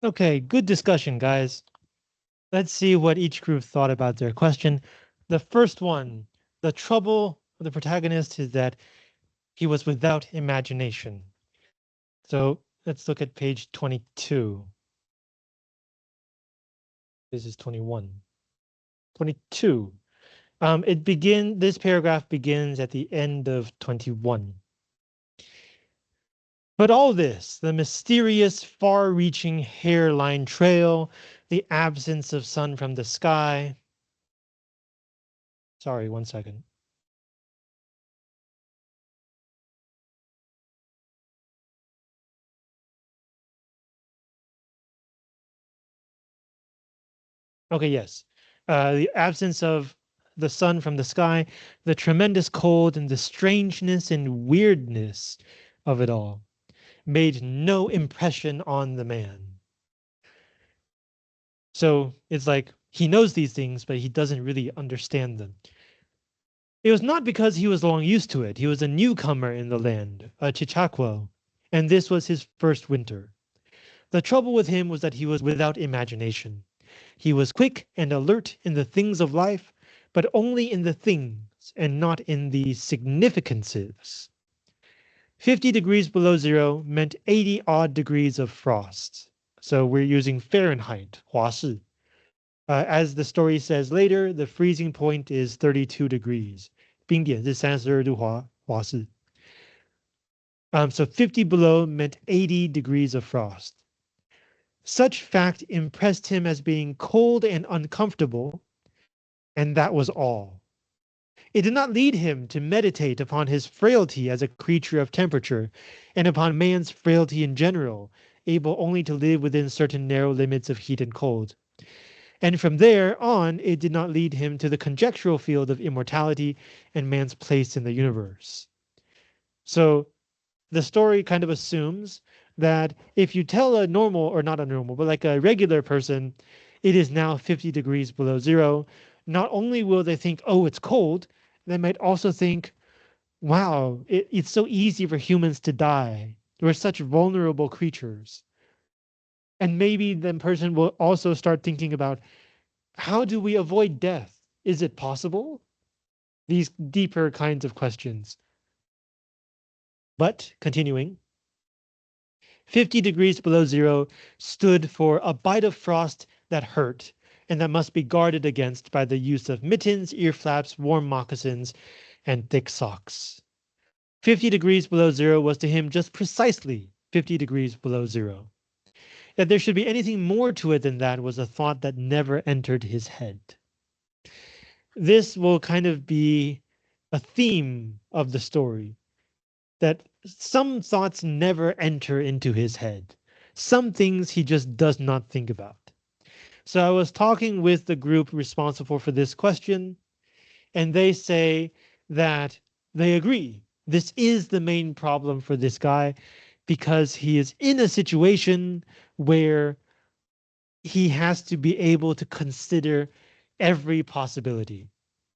Okay, good discussion, guys. Let's see what each group thought about their question. The first one, the trouble of the protagonist is that he was without imagination. So let's look at page 22. This is 21. 22. This paragraph begins at the end of 21. But all this, the mysterious, far-reaching hairline trail, the absence of sun from the sky. Sorry, one second. Okay, yes. The absence of the sun from the sky, the tremendous cold, and the strangeness and weirdness of it all made no impression on the man. So it's like he knows these things, but he doesn't really understand them. It was not because he was long used to it. He was a newcomer in the land, a Chichaquo, and this was his first winter. The trouble with him was that he was without imagination. He was quick and alert in the things of life, but only in the things and not in the significances. 50 degrees below zero meant 80 odd degrees of frost. So we're using Fahrenheit, 华氏. As the story says later, the freezing point is 32 degrees. 冰点是32度华氏. So 50 below meant 80 degrees of frost. Such fact impressed him as being cold and uncomfortable, and that was all. It did not lead him to meditate upon his frailty as a creature of temperature, and upon man's frailty in general, able only to live within certain narrow limits of heat and cold. And from there on, it did not lead him to the conjectural field of immortality and man's place in the universe. So the story kind of assumes that if you tell a normal, or not a normal, but like a regular person, it is now 50 degrees below zero, not only will they think, oh, it's cold, they might also think, wow, it's so easy for humans to die. We're such vulnerable creatures. And maybe the person will also start thinking about, how do we avoid death? Is it possible? These deeper kinds of questions. But continuing, 50 degrees below zero stood for a bite of frost that hurt and that must be guarded against by the use of mittens, ear flaps, warm moccasins, and thick socks. 50 degrees below zero was to him just precisely 50 degrees below zero. That there should be anything more to it than that was a thought that never entered his head. This will kind of be a theme of the story, that some thoughts never enter into his head. Some things he just does not think about. So I was talking with the group responsible for this question, and they say that they agree. This is the main problem for this guy because he is in a situation where he has to be able to consider every possibility.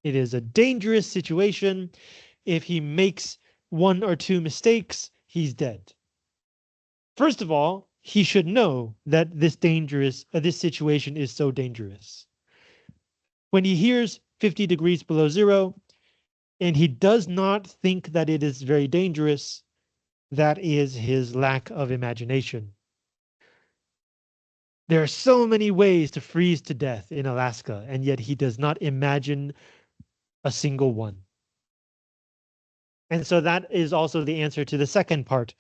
It is a dangerous situation. If he makes one or two mistakes, he's dead. First of all, he should know that this situation is so dangerous. When he hears 50 degrees below zero, and he does not think that it is very dangerous, that is his lack of imagination. There are so many ways to freeze to death in Alaska, and yet he does not imagine a single one. And so that is also the answer to the second part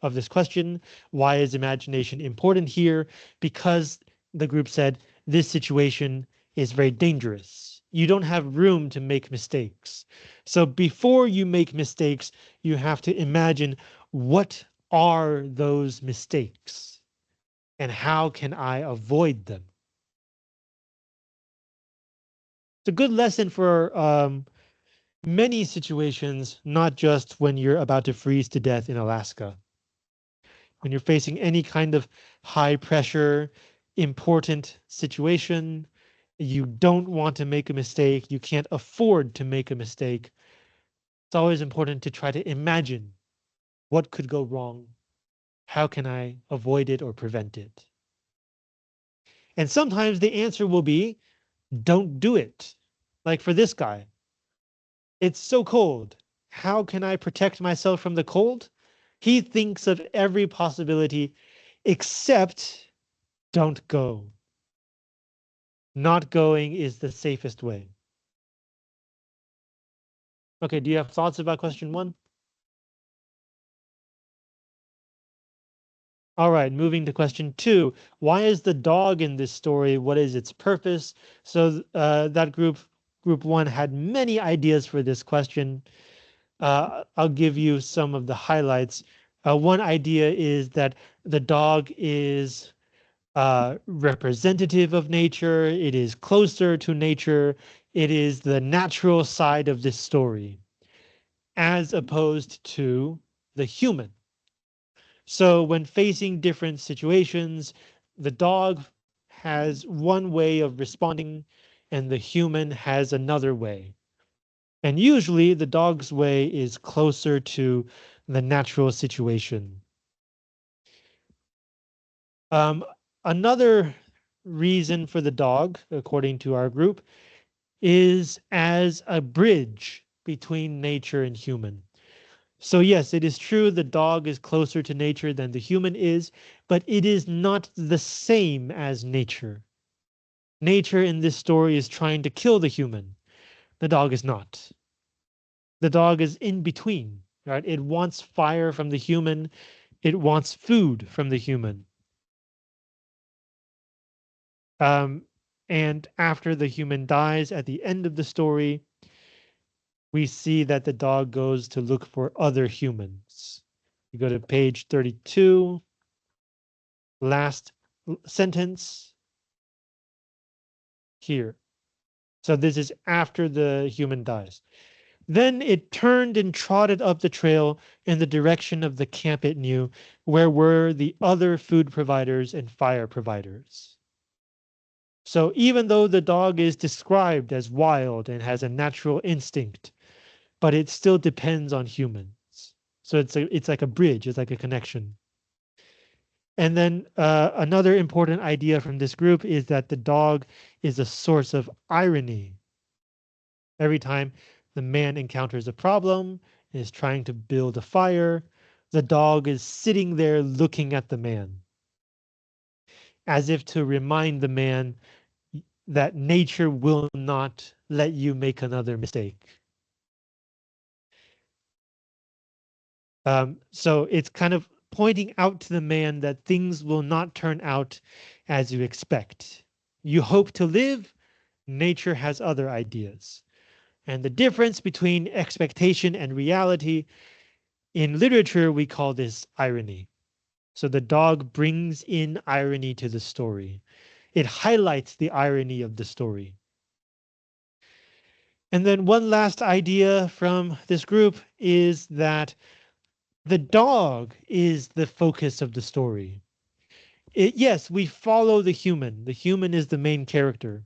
of this question. Why is imagination important here? Because the group said this situation is very dangerous. You don't have room to make mistakes. So before you make mistakes, you have to imagine, what are those mistakes and how can I avoid them? It's a good lesson for many situations, not just when you're about to freeze to death in Alaska. When you're facing any kind of high pressure, important situation, you don't want to make a mistake. You can't afford to make a mistake. It's always important to try to imagine what could go wrong. How can I avoid it or prevent it? And sometimes the answer will be, don't do it. Like for this guy, it's so cold. How can I protect myself from the cold? He thinks of every possibility except don't go. Not going is the safest way. Okay, do you have thoughts about question 1? All right, moving to question 2. Why is the dog in this story? What is its purpose? So that group 1 had many ideas for this question. I'll give you some of the highlights. One idea is that the dog is representative of nature. It is closer to nature. It is the natural side of this story, as opposed to the human. So when facing different situations, the dog has one way of responding and the human has another way. And usually the dog's way is closer to the natural situation. Um, Another reason for the dog, according to our group, is as a bridge between nature and human. So yes, it is true the dog is closer to nature than the human is, but it is not the same as nature. Nature in this story is trying to kill the human. The dog is not. The dog is in between, right? It wants fire from the human. It wants food from the human. Um, and after the human dies at the end of the story, we see that the dog goes to look for other humans. You go to page 32, last sentence here. So this is after the human dies. Then it turned and trotted up the trail in the direction of the camp it knew, where were the other food providers and fire providers. So even though the dog is described as wild and has a natural instinct, but it still depends on humans. So it's like a bridge, it's like a connection. And then another important idea from this group is that the dog is a source of irony. Every time the man encounters a problem and is trying to build a fire, the dog is sitting there looking at the man, as if to remind the man that nature will not let you make another mistake. So it's kind of pointing out to the man that things will not turn out as you expect. You hope to live, nature has other ideas. And the difference between expectation and reality, in literature, we call this irony. So the dog brings in irony to the story. It highlights the irony of the story. And then one last idea from this group is that the dog is the focus of the story. Yes, we follow the human. The human is the main character.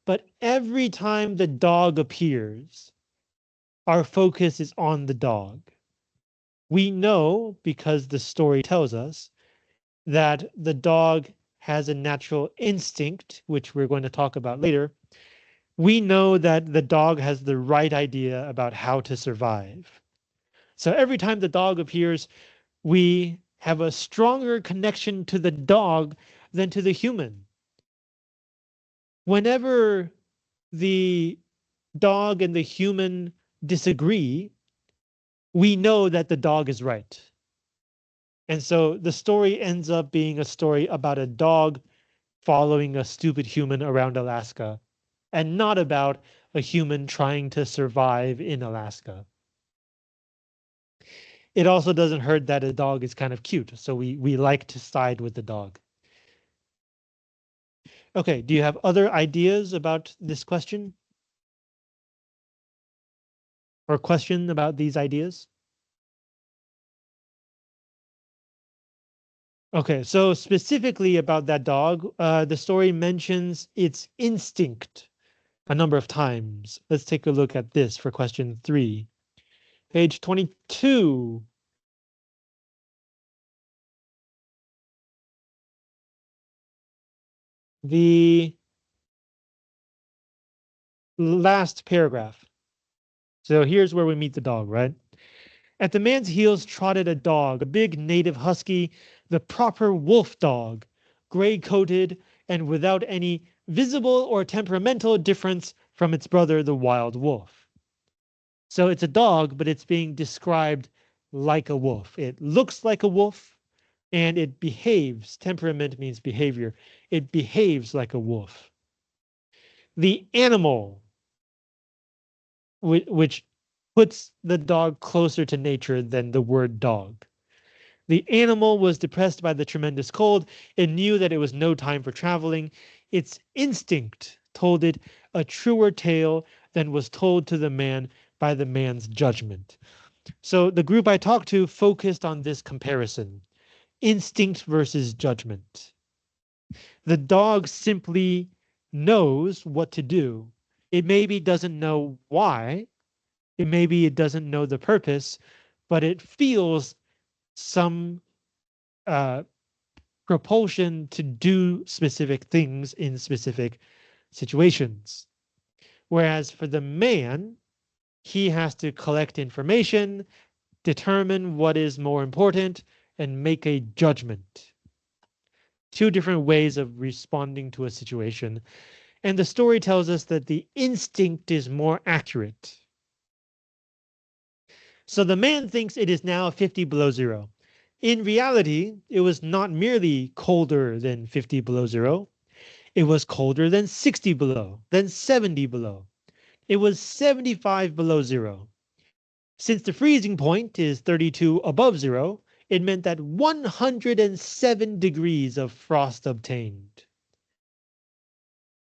But every time the dog appears, our focus is on the dog. We know, because the story tells us, that the dog has a natural instinct, which we're going to talk about later. We know that the dog has the right idea about how to survive. So every time the dog appears, we have a stronger connection to the dog than to the human. Whenever the dog and the human disagree, we know that the dog is right. And so the story ends up being a story about a dog following a stupid human around Alaska, and not about a human trying to survive in Alaska. It also doesn't hurt that a dog is kind of cute, so we like to side with the dog. Okay, do you have other ideas about this question? Or question about these ideas? Okay, so specifically about that dog, the story mentions its instinct a number of times. Let's take a look at this for question 3. Page 22. the last paragraph. So here's where we meet the dog, right? At the man's heels trotted a dog, a big native husky, the proper wolf dog, gray-coated and without any visible or temperamental difference from its brother, the wild wolf. So it's a dog, but it's being described like a wolf. It looks like a wolf and it behaves. Temperament means behavior. It behaves like a wolf. The animal, which puts the dog closer to nature than the word dog. The animal was depressed by the tremendous cold. It knew that it was no time for traveling. Its instinct told it a truer tale than was told to the man by the man's judgment. So the group I talked to focused on this comparison, instinct versus judgment. The dog simply knows what to do. It maybe doesn't know why. Maybe it doesn't know the purpose, but it feels some uh, propulsion to do specific things in specific situations. Whereas for the man, he has to collect information, determine what is more important, and make a judgment. Two different ways of responding to a situation. And the story tells us that the instinct is more accurate. So the man thinks it is now 50 below zero. In reality, it was not merely colder than 50 below zero. It was colder than 60 below, then 70 below. It was 75 below zero. Since the freezing point is 32 above zero, it meant that 107 degrees of frost obtained.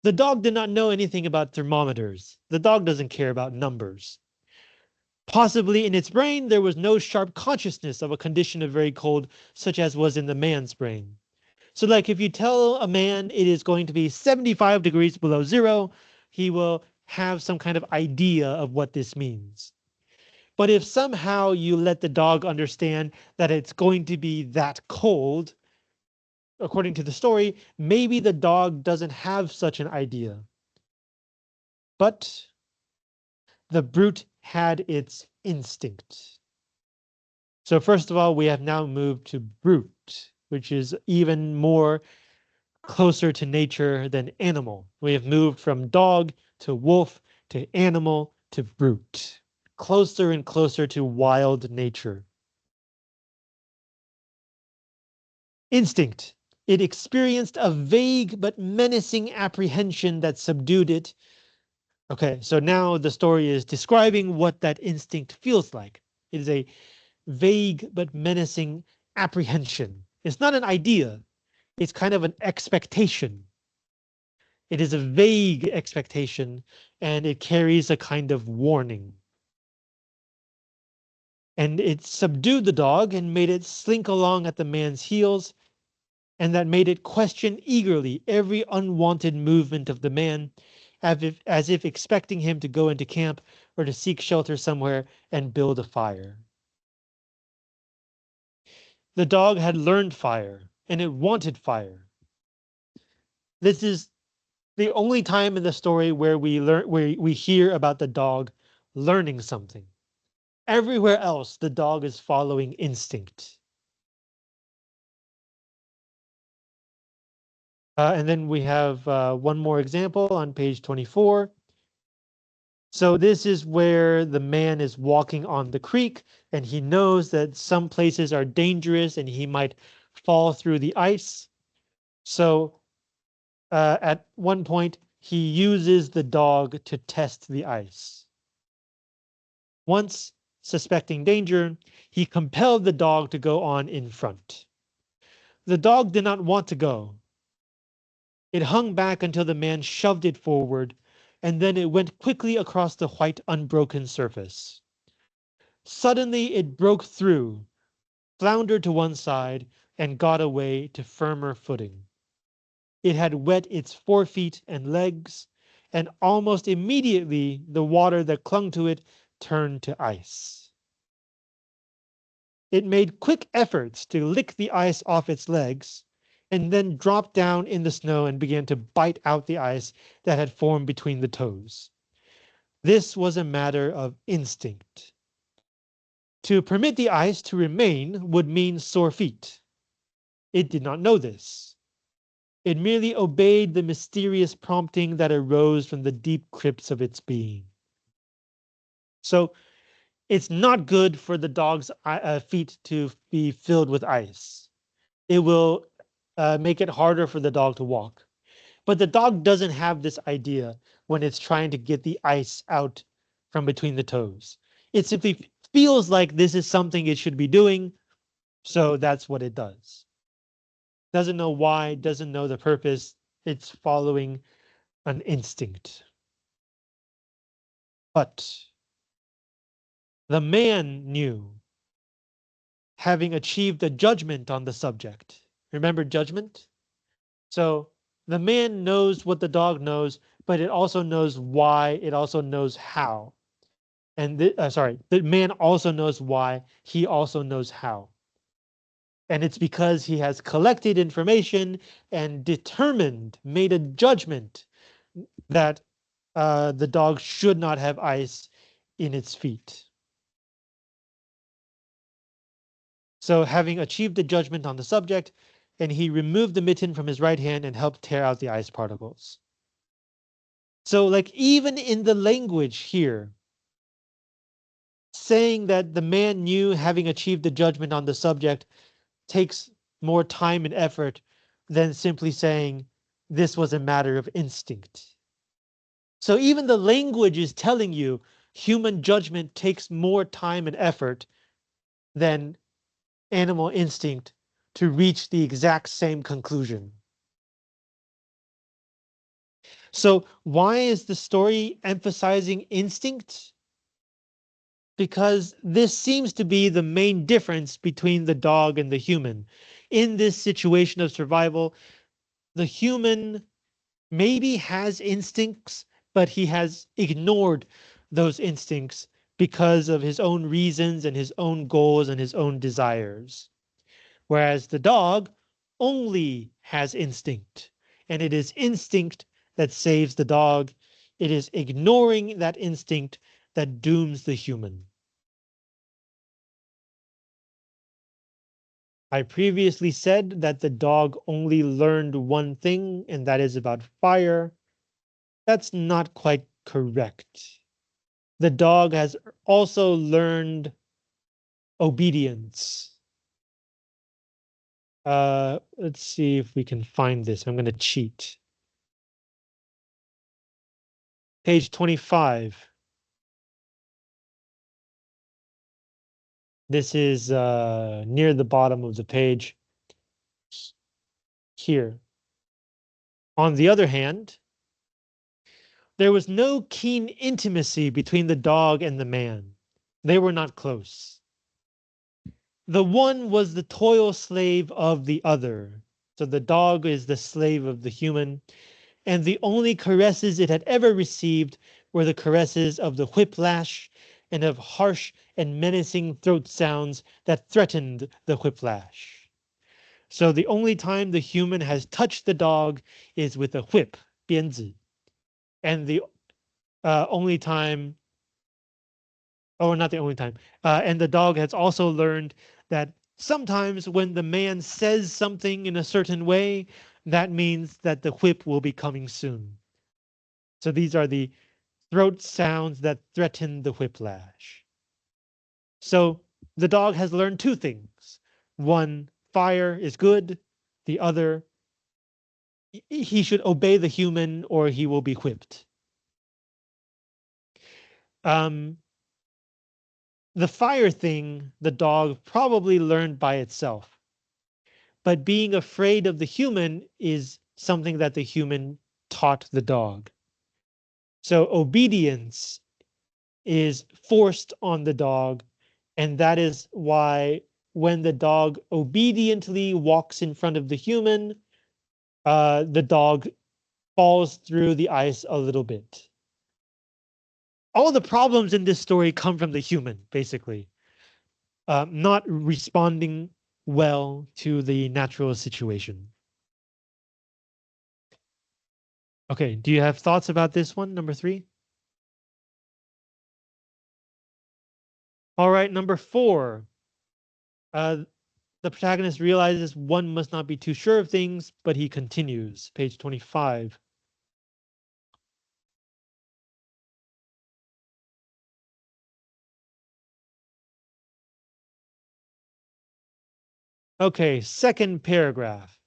The dog did not know anything about thermometers. The dog doesn't care about numbers. Possibly in its brain, there was no sharp consciousness of a condition of very cold, such as was in the man's brain. So like if you tell a man it is going to be 75 degrees below zero, he will have some kind of idea of what this means. But if somehow you let the dog understand that it's going to be that cold, according to the story, maybe the dog doesn't have such an idea. But the brute had its instinct. So first of all, we have now moved to brute, which is even more closer to nature than animal. We have moved from dog to wolf to animal to brute, closer and closer to wild nature. Instinct. It experienced a vague but menacing apprehension that subdued it. Okay, so now the story is describing what that instinct feels like. It is a vague but menacing apprehension. It's not an idea. It's kind of an expectation. It is a vague expectation, and it carries a kind of warning. And it subdued the dog and made it slink along at the man's heels, and that made it question eagerly every unwanted movement of the man, as if expecting him to go into camp or to seek shelter somewhere and build a fire. The dog had learned fire, and it wanted fire. This is the only time in the story where we hear about the dog learning something. Everywhere else, the dog is following instinct. And then we have one more example on page 24. So this is where the man is walking on the creek, and he knows that some places are dangerous and he might fall through the ice. So at one point, he uses the dog to test the ice. Once suspecting danger, he compelled the dog to go on in front. The dog did not want to go. It hung back until the man shoved it forward, and then it went quickly across the white, unbroken surface. Suddenly it broke through, floundered to one side, and got away to firmer footing. It had wet its forefeet and legs, and almost immediately the water that clung to it turned to ice. It made quick efforts to lick the ice off its legs, and then dropped down in the snow and began to bite out the ice that had formed between the toes. This was a matter of instinct. To permit the ice to remain would mean sore feet. It did not know this. It merely obeyed the mysterious prompting that arose from the deep crypts of its being. So it's not good for the dog's feet to be filled with ice. It will make it harder for the dog to walk. But the dog doesn't have this idea when it's trying to get the ice out from between the toes. It simply feels like this is something it should be doing, so that's what it does. Doesn't know why, doesn't know the purpose. It's following an instinct. But the man knew, having achieved a judgment on the subject. Remember judgment? So the man knows what the dog knows, but it also knows why, it also knows how. And the man also knows why, he also knows how. And it's because he has collected information and determined, made a judgment that the dog should not have ice in its feet. So having achieved a judgment on the subject, and he removed the mitten from his right hand and helped tear out the ice particles. So like even in the language here, saying that the man knew, having achieved the judgment on the subject, takes more time and effort than simply saying this was a matter of instinct. So even the language is telling you human judgment takes more time and effort than animal instinct to reach the exact same conclusion. So why is the story emphasizing instinct? Because this seems to be the main difference between the dog and the human. In this situation of survival, the human maybe has instincts, but he has ignored those instincts because of his own reasons and his own goals and his own desires. Whereas the dog only has instinct, and it is instinct that saves the dog. It is ignoring that instinct that dooms the human. I previously said that the dog only learned one thing, and that is about fire. That's not quite correct. The dog has also learned obedience. Let's see if we can find this. I'm going to cheat. Page 25. This is near the bottom of the page here. On the other hand, there was no keen intimacy between the dog and the man. They were not close. The one was the toil slave of the other. So the dog is the slave of the human, and the only caresses it had ever received were the caresses of the whiplash and of harsh and menacing throat sounds that threatened the whiplash. So the only time the human has touched the dog is with a whip, 鞭子, and the only time, or not the only time, and the dog has also learned that sometimes when the man says something in a certain way, that means that the whip will be coming soon. So these are the throat sounds that threaten the whiplash. So the dog has learned two things. One, fire is good. The other, he should obey the human or he will be whipped. The fire thing, the dog probably learned by itself. But being afraid of the human is something that the human taught the dog. So obedience is forced on the dog, and that is why when the dog obediently walks in front of the human, the dog falls through the ice a little bit. All the problems in this story come from the human, basically, not responding well to the natural situation. Okay, do you have thoughts about this one, number 3? All right, number 4. Uh, the protagonist realizes one must not be too sure of things, but he continues. Page 25. Okay, second paragraph.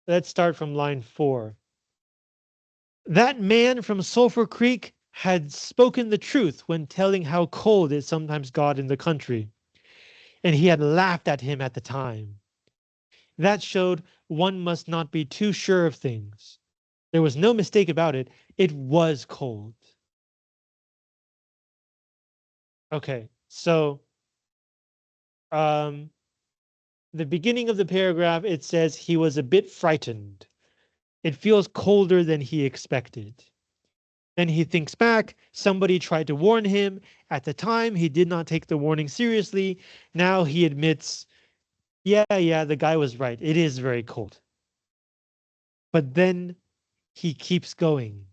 Let's start from line 4. That man from Sulphur Creek had spoken the truth when telling how cold it sometimes got in the country, and he had laughed at him at the time. That showed one must not be too sure of things. There was no mistake about it. It was cold. Okay, so um, the beginning of the paragraph, it says he was a bit frightened. It feels colder than he expected. Then he thinks back. Somebody tried to warn him. At the time, he did not take the warning seriously. Now he admits, yeah, the guy was right. It is very cold. But then he keeps going.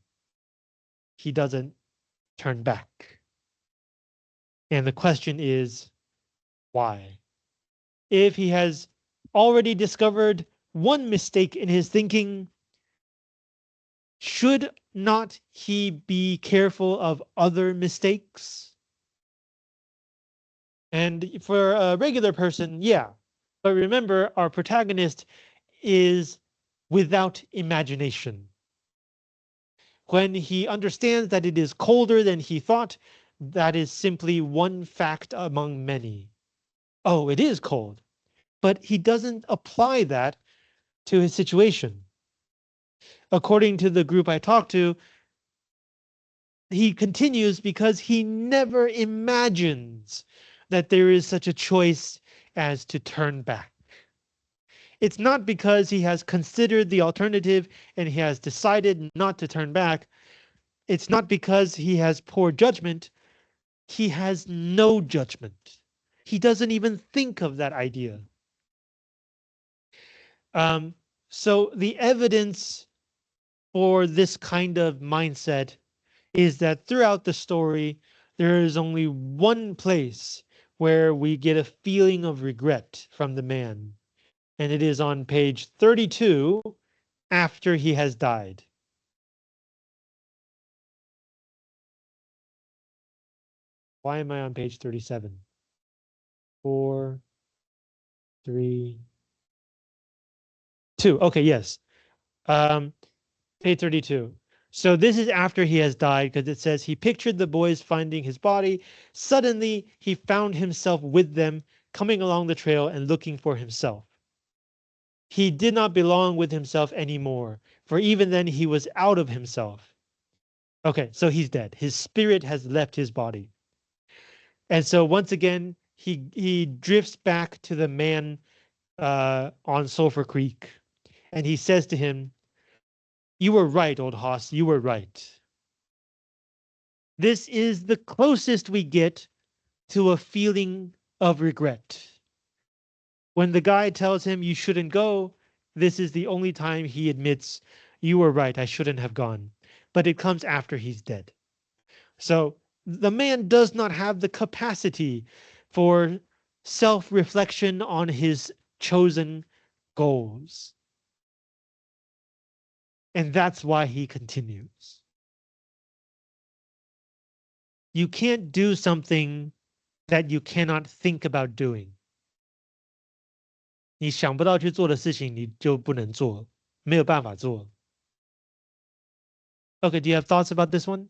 He doesn't turn back. And the question is, why? If he has already discovered one mistake in his thinking, should not he be careful of other mistakes? And for a regular person, yeah. But remember, our protagonist is without imagination. When he understands that it is colder than he thought, that is simply one fact among many. Oh, it is cold. But he doesn't apply that to his situation. According to the group I talked to, he continues because he never imagines that there is such a choice as to turn back. It's not because he has considered the alternative and he has decided not to turn back. It's not because he has poor judgment. He has no judgment. He doesn't even think of that idea. Um, so the evidence for this kind of mindset is that throughout the story, there is only one place where we get a feeling of regret from the man, and it is on page 32 after he has died. Why am I on page 37? 4, 3, 2. Okay, yes. Um, page 32. So this is after he has died because it says he pictured the boys finding his body. Suddenly, he found himself with them coming along the trail and looking for himself. He did not belong with himself anymore, for even then he was out of himself. Okay, so he's dead. His spirit has left his body. And so once again, he drifts back to the man on Sulphur Creek, and he says to him, "You were right, old hoss. You were right." This is the closest we get to a feeling of regret. When the guy tells him you shouldn't go, this is the only time he admits, "You were right. I shouldn't have gone." But it comes after he's dead. So the man does not have the capacity for self-reflection on his chosen goals. And that's why he continues. You can't do something that you cannot think about doing. 你想不到去做的事情，你就不能做，没有办法做。Okay, do you have thoughts about this one?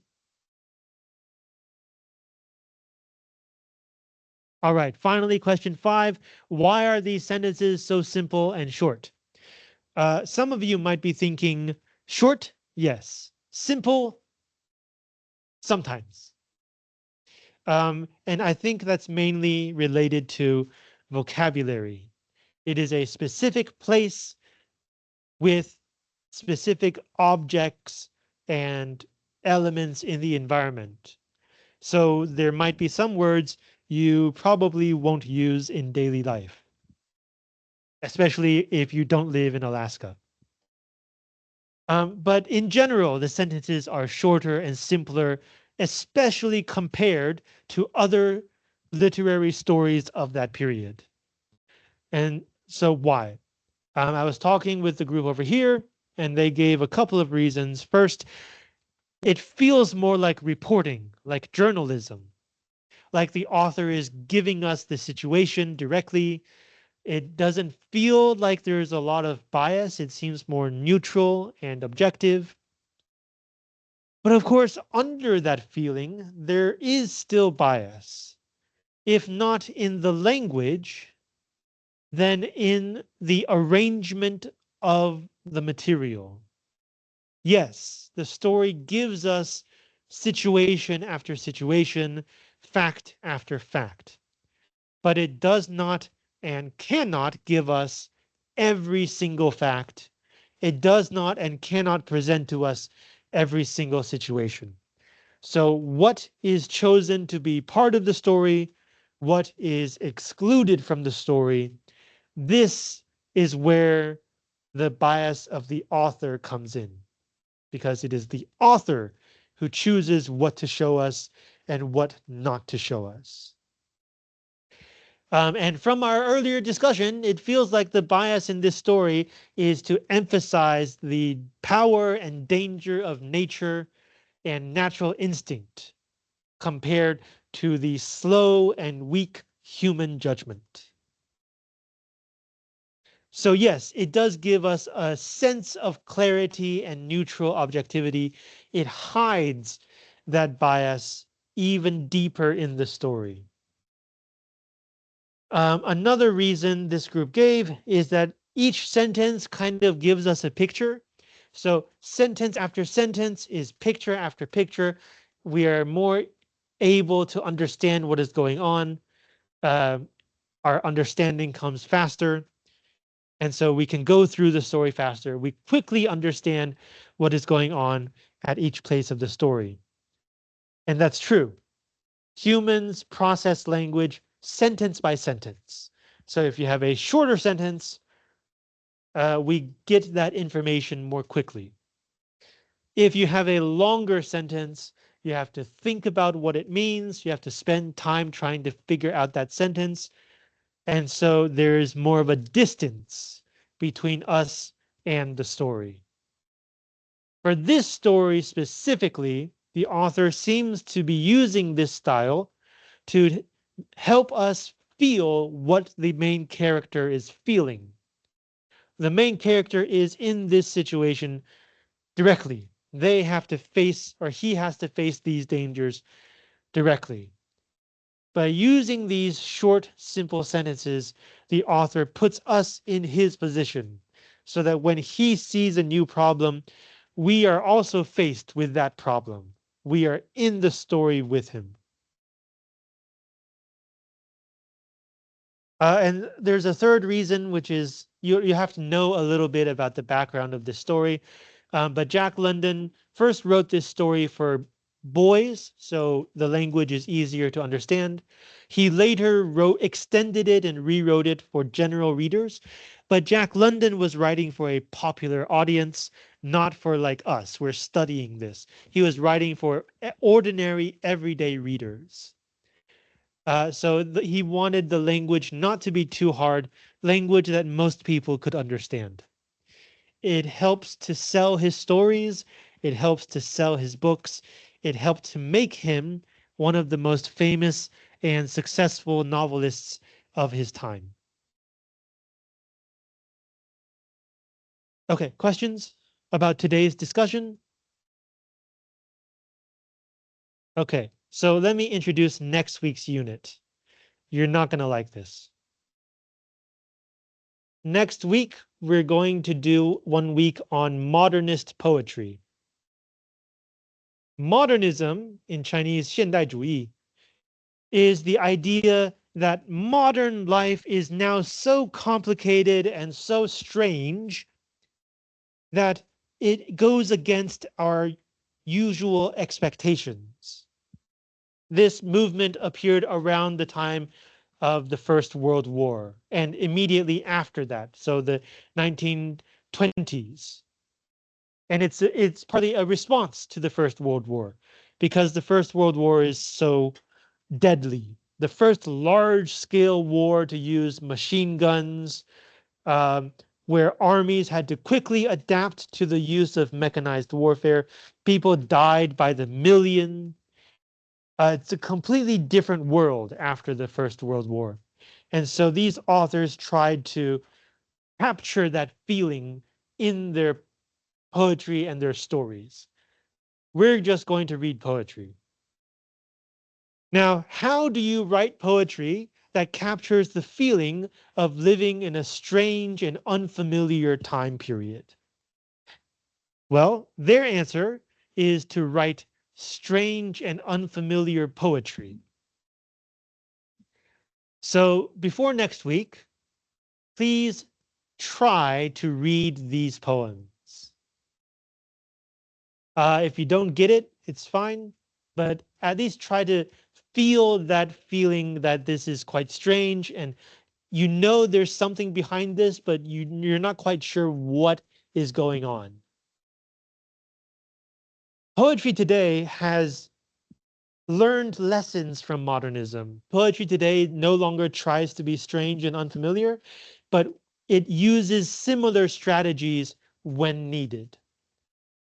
All right, finally, question 5. Why are these sentences so simple and short? Some of you might be thinking, short, yes. Simple, sometimes. And I think that's mainly related to vocabulary. It is a specific place with specific objects and elements in the environment. So there might be some words you probably won't use in daily life. especially if you don't live in Alaska. But in general, the sentences are shorter and simpler, especially compared to other literary stories of that period. And so why? I was talking with the group over here, and they gave a couple of reasons. First, it feels more like reporting, like journalism, like the author is giving us the situation directly. It doesn't feel like there's a lot of bias. It seems more neutral and objective. But of course, under that feeling, there is still bias. If not in the language, then in the arrangement of the material. Yes, the story gives us situation after situation, fact after fact, but it does not and cannot give us every single fact. It does not and cannot present to us every single situation. So what is chosen to be part of the story, what is excluded from the story, this is where the bias of the author comes in, because it is the author who chooses what to show us and what not to show us. And from our earlier discussion, it feels like the bias in this story is to emphasize the power and danger of nature and natural instinct compared to the slow and weak human judgment. So yes, it does give us a sense of clarity and neutral objectivity. It hides that bias even deeper in the story. Another reason this group gave is that each sentence kind of gives us a picture. So sentence after sentence is picture after picture. We are more able to understand what is going on. Uh, our understanding comes faster. And so we can go through the story faster. We quickly understand what is going on at each place of the story. And that's true. Humans process language sentence by sentence. So if you have a shorter sentence, we get that information more quickly. If you have a longer sentence, you have to think about what it means. You have to spend time trying to figure out that sentence. And so there's more of a distance between us and the story. For this story specifically, the author seems to be using this style to help us feel what the main character is feeling. The main character is in this situation directly. They have to face, or he has to face these dangers directly. By using these short, simple sentences, the author puts us in his position so that when he sees a new problem, we are also faced with that problem. We are in the story with him. And there's a third reason, which is you have to know a little bit about the background of this story. But Jack London first wrote this story for boys, so the language is easier to understand. He later extended it and rewrote it for general readers. But Jack London was writing for a popular audience, not for like us. We're studying this. He was writing for ordinary, everyday readers. So he wanted the language not to be too hard, language that most people could understand. It helps to sell his stories. It helps to sell his books. It helped to make him one of the most famous and successful novelists of his time. Okay, questions about today's discussion? Okay, so let me introduce next week's unit. You're not going to like this. Next week, we're going to do 1 week on modernist poetry. Modernism in Chinese 现代主义 is the idea that modern life is now so complicated and so strange that it goes against our usual expectations. This movement appeared around the time of the First World War and immediately after that, so the 1920s. And it's partly a response to the First World War because the First World War is so deadly. The first large-scale war to use machine guns, um, where armies had to quickly adapt to the use of mechanized warfare. People died by the million. It's a completely different world after the First World War. And so these authors tried to capture that feeling in their poetry and their stories. We're just going to read poetry. Now, how do you write poetry that captures the feeling of living in a strange and unfamiliar time period? Well, their answer is to write strange and unfamiliar poetry. So before next week, please try to read these poems. If you don't get it, it's fine, but at least try to feel that feeling that this is quite strange and you know there's something behind this, but you're not quite sure what is going on. Poetry today has learned lessons from modernism. Poetry today no longer tries to be strange and unfamiliar, but it uses similar strategies when needed.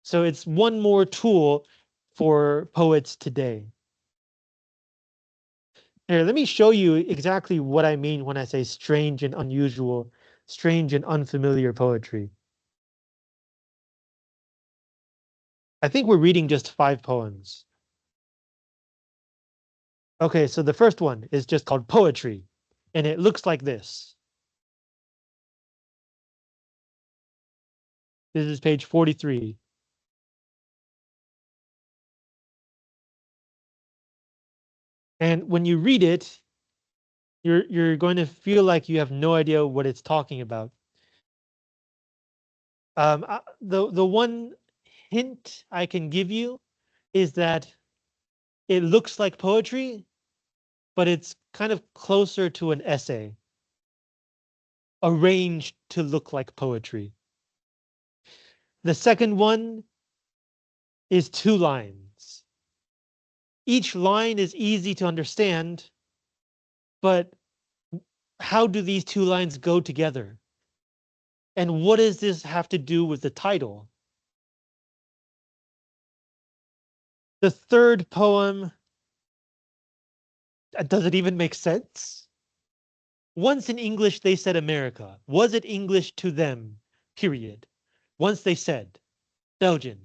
So it's one more tool for poets today. Here, let me show you exactly what I mean when I say strange and unusual, strange and unfamiliar poetry. I think we're reading just 5 poems. Okay, so the first one is just called Poetry, and it looks like this. This is page 43. And when you read it, you're going to feel like you have no idea what it's talking about. The one hint I can give you is that it looks like poetry, but it's kind of closer to an essay, arranged to look like poetry. The second one is 2 lines. Each line is easy to understand, but how do these 2 lines go together? And what does this have to do with the title? The third poem, does it even make sense? Once in English they said America. Was it English to them? Period. Once they said, Belgian,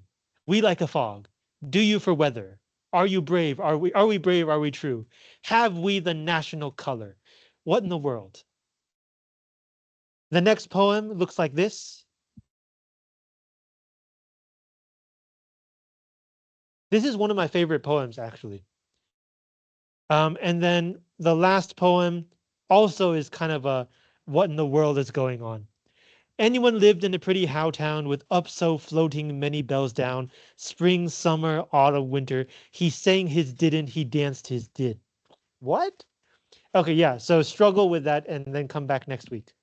we like a fog. Do you for weather? Are you brave? Are we brave? Are we true? Have we the national color? What in the world? The next poem looks like this. This is one of my favorite poems, actually. And then the last poem also is kind of a what in the world is going on? Anyone lived in a pretty how town with up so floating many bells down, spring, summer, autumn, winter. He sang his didn't, he danced his did. What? Okay, yeah. So struggle with that and then come back next week.